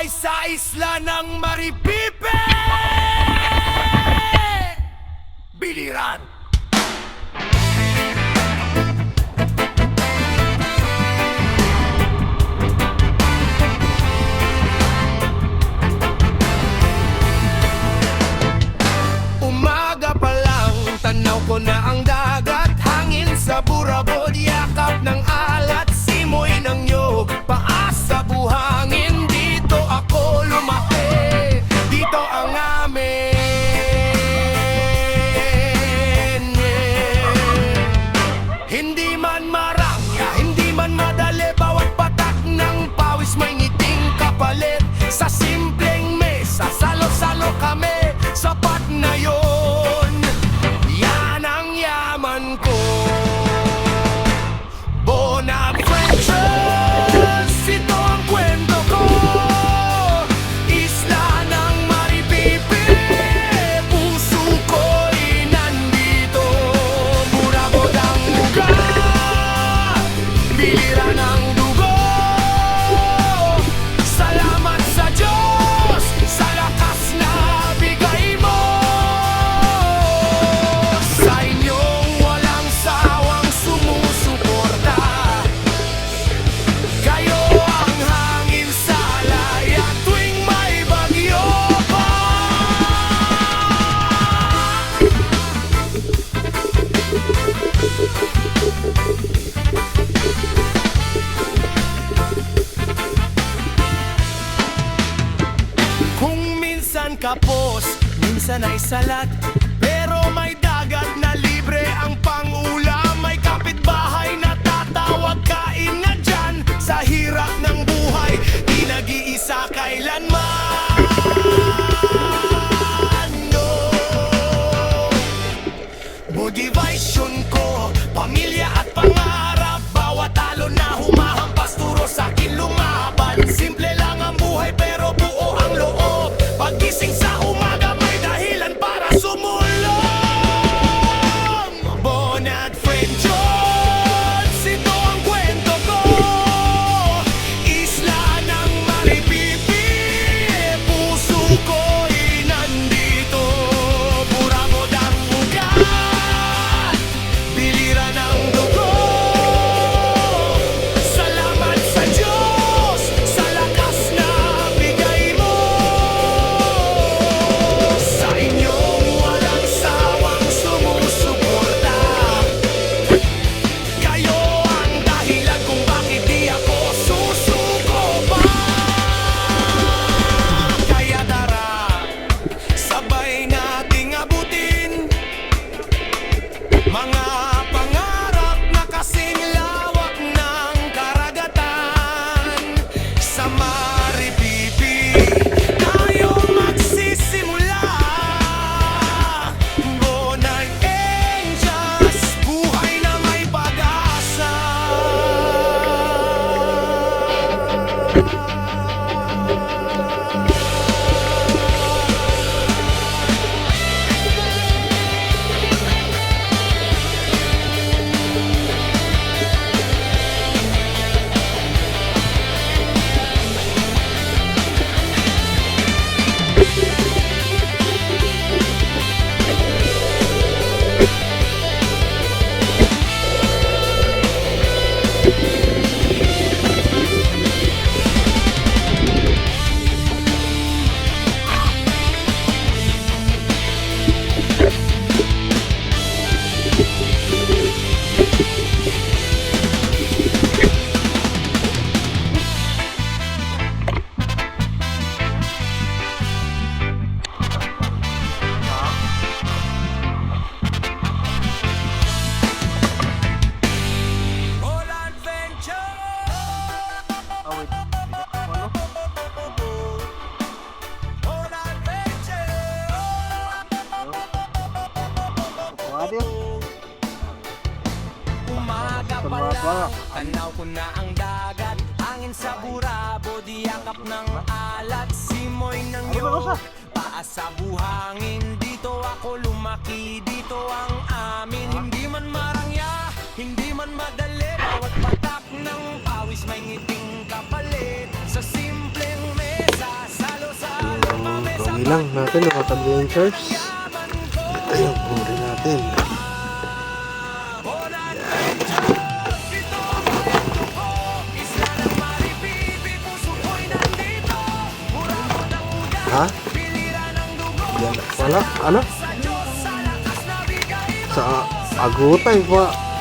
buhay sa isla ng Maripipe! Biliran! Umaga pa lang, tanaw ko na ang dagat. Hangin sa burabod, yakap ng alat, simoy ng nyog, paas sa buhangin. Dito ako lumaki, dito ang amin. Hindi man marangya, hindi man madali, bawat patak ng pawis may ngiting kapalit. Sa simpleng mesa, salo-salo kami, sapat na yon. Yan ang yaman ko. Bonafrenches, ito ang kwento ko. Isla ng Maripipi, puso ko'y nandito. Burabod ang lugar, biliran ang dugo. Salamat sa Diyos, sa lakas na bigay mo. Sa inyong walang sawang sumusuporta, kayo ang hangin sa laya tuwing may bagyo pa. Kung minsan kapos, minsan ay salat, pero may dagat na libre ang pang-ulam. May kapitbahay na tatawag, kain na dyan. Sa hirap ng buhay, di nag-iisa kailanman. No. Motivation ko, pamilya at pangarap. Bawat talo na humahampas, turo sa'kin lumaban. Simple lang ang buhay pero buo ang loob. Paggising sa umaga may dahilan para sumulong. Bonafrenches, ito ang kwento ko. Isla ng Maripipi, puso ko'y nandito. Burabod ang ugat, biliran ang dugo. Salamat sa Diyos, sa lakas na bigay mo. Sa inyong walang sawang sumusuporta, kayo ang dahilan kung bakit di ako susuko pa. Kaya tara, sabay nating abutin mga pangarap na kasing lawak ng karagatan. Sa Maripipi tayo magsisimula. Bonafrenches, buhay na may pag-asa. Umaga pa lang, tanaw ko na ang dagat. Hangin sa burabod, yakap ng alat, simoy ng yog, paas sa buhangin. Dito ako lumaki, dito ang amin. Hindi man marangya, hindi man madali, bawat patak ng pawis may ngiting kapalit. Sa simpleng mesa, Bilang natin mga adventures. Ito yung huli natin. Ha? Yan, wala, ano? Sa agutay pa.